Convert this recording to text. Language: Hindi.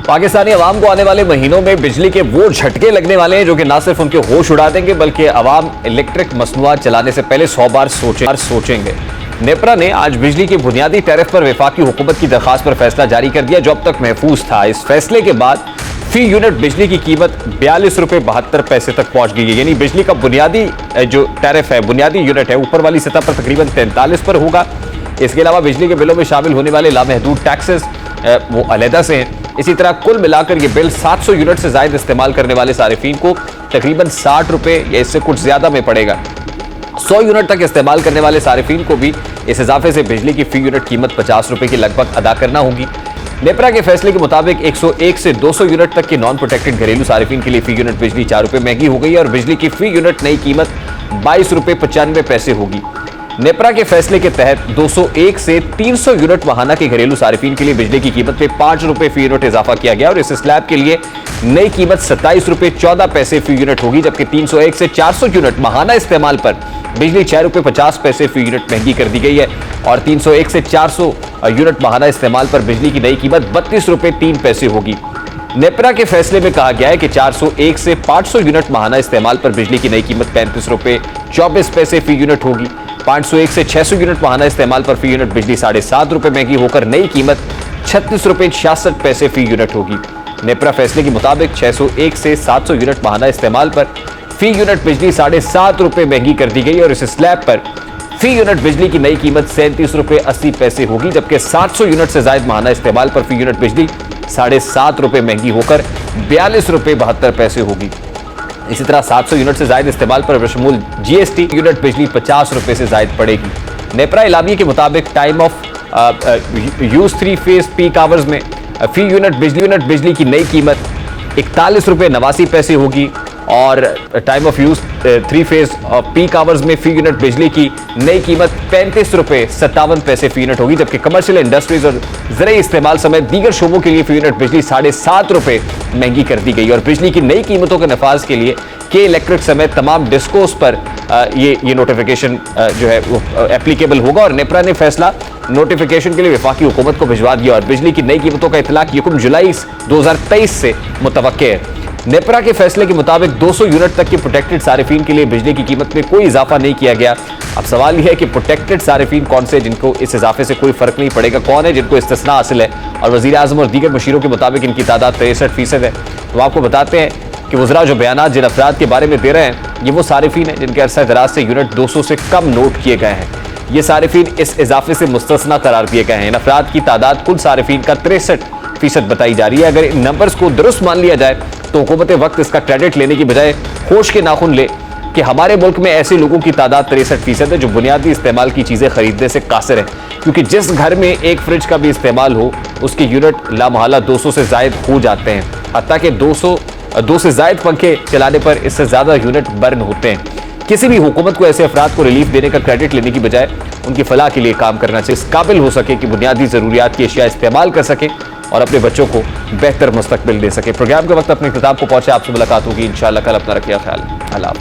पाकिस्तानी अवाम को आने वाले महीनों में बिजली के वो झटके लगने वाले हैं जो कि ना सिर्फ उनके होश उड़ा देंगे बल्कि अवाम इलेक्ट्रिक मसनूआत चलाने से पहले 100 बार सोचेंगे। नेपरा ने आज बिजली के बुनियादी टैरिफ पर वफाकी हुकूमत की दरखास्त पर फैसला जारी कर दिया जो अब तक महफूज था। इस फैसले के बाद फी यूनिट बिजली की कीमत 42 रुपये 72 पैसे तक पहुंच गई है। यानी बिजली का बुनियादी जो टैरिफ है, बुनियादी यूनिट है, ऊपर वाली सतह पर तकरीबन 43 पर होगा। इसके अलावा बिजली के बिलों में शामिल होने वाले लामहदूद टैक्सेस वो अलहदा से हैं। इसी तरह कुल मिलाकर ये बिल 700 यूनिट से ज्यादा इस्तेमाल करने वाले सारिफीन को तकरीबन 60 रुपये या इससे कुछ ज्यादा में पड़ेगा। 100 यूनिट तक इस्तेमाल करने वाले सारिफीन को भी इस इजाफे से बिजली की फी यूनिट कीमत 50 रुपये की लगभग अदा करना होगी। नेपरा के फैसले के मुताबिक 101 से 200 यूनिट तक के नॉन प्रोटेक्टेड घरेलू सारिफीन के लिए फी यूनिट बिजली 4 रुपये महंगी हो गई है और बिजली की फी यूनिट नई कीमत 22 रुपये 95 पैसे होगी। नेपरा के फैसले के तहत 201 से 300 यूनिट माहाना के घरेलू सारिफीन के लिए बिजली की कीमत में 5 रुपये फी यूनिट इजाफा किया गया और इस स्लैब के लिए नई कीमत 27 रुपये 14 पैसे फी यूनिट होगी, जबकि 301 से 400 यूनिट माहाना इस्तेमाल पर बिजली 6 रुपये 50 पैसे फी यूनिट महंगी कर दी गई है और 301 से 400 यूनिट माहाना इस्तेमाल पर बिजली की नई कीमत 32 रुपये 3 पैसे होगी। नेपरा के फैसले में कहा गया है कि 401 से 500 यूनिट माहाना इस्तेमाल पर बिजली की नई कीमत 35 रुपये 24 पैसे फी यूनिट होगी। 501 से 600 यूनिट माहाना इस्तेमाल पर फी यूनिट बिजली 7.5 रुपये महंगी होकर नई कीमत 36 रुपये 66 पैसे फी यूनिट होगी। नेपरा फैसले के मुताबिक 601 से 700 यूनिट माहाना इस्तेमाल पर फी यूनिट बिजली 7.5 रुपये महंगी कर दी गई और इस स्लैब पर फी यूनिट बिजली की नई कीमत 37 रुपये 80 पैसे होगी, जबकि 700 यूनिट से ज्यादा माहाना इस्तेमाल पर फी यूनिट बिजली 7.5 रुपये महंगी होकर 42 रुपये 72 पैसे होगी। इसी तरह 700 यूनिट से ज्यादा इस्तेमाल पर बशमूल जीएसटी यूनिट बिजली 50 रुपये से ज्यादा पड़ेगी। नेपरा इलामी के मुताबिक time of use 3 phase peak hours में फी यूनिट बिजली की नई कीमत 41 रुपये 89 पैसे होगी और time of use 3 phase peak hours में फी यूनिट बिजली की नई कीमत 35 रुपये 57 पैसे फी यूनिट होगी, जबकि कमर्शियल इंडस्ट्रीज और ज़राई इस्तेमाल समेत दीगर शोबों के लिए फी यूनिट बिजली 7.5 रुपये महंगी कर दी गई और बिजली की नई कीमतों के नफाज के लिए के इलेक्ट्रिक समेत तमाम डिस्कोस पर ये नोटिफिकेशन जो है वो एप्लीकेबल होगा। और नेपरा ने फैसला नोटिफिकेशन के लिए वफाकी हुकूमत को भिजवा दिया और बिजली की नई कीमतों का इतलाक 1 जुलाई 2023 से मुतवक्के है। नेपरा के फैसले के मुताबिक 200 यूनिट तक के प्रोटेक्टेड सारिफीन के लिए बिजली की कीमत में कोई इजाफा नहीं किया गया। अब सवाल यह है कि प्रोटेक्टेड सारिफीन कौन से जिनको इस इजाफे से कोई फर्क नहीं पड़ेगा, कौन है जिनको इस्तिस्ना हासिल है। और वज़ीर आज़म और दीगर मशीरों के मुताबिक इनकी तादाद 63% है। तो आपको बताते हैं कि वज़रा जो बयान जिन अफराद के बारे में दे रहे हैं ये वो सारिफीन है जिनके अरसा दराज से यूनिट 200 से कम नोट किए गए हैं। ये सारिफीन इस इजाफे से मुस्तस्ना करार दिए गए हैं। इन अफराद की तादाद कुल सारिफीन का 63% बताई जा रही है। अगर इन नंबर्स को दुरुस्त मान लिया जाए तो हुकूमत वक्त इसका क्रेडिट लेने की बजाय होश के नाखून ले कि हमारे मुल्क में ऐसे लोगों की तादाद 63% है जो बुनियादी इस्तेमाल की चीज़ें खरीदने से कासिर है, क्योंकि जिस घर में एक फ्रिज का भी इस्तेमाल हो उसके यूनिट लामहला 200 से ज़ायद हो जाते हैं। हत्ता कि 200 से ज़ायद पंखे चलाने पर इससे ज़्यादा यूनिट बर्न होते हैं। किसी भी हुकूमत को ऐसे अफराद को रिलीफ देने का क्रेडिट लेने की बजाय उनकी फलाह के लिए काम करना चाहिए, इस काबिल हो सके कि बुनियादी ज़रूरियात की अशिया इस्तेमाल कर सके और अपने बच्चों को बेहतर मुस्तकबिल दे सके। प्रोग्राम के वक्त अपने किताब को पहुंचे, आपसे मुलाकात होगी इंशाअल्लाह कल। अपना रखिए ख्याल। अल्लाह।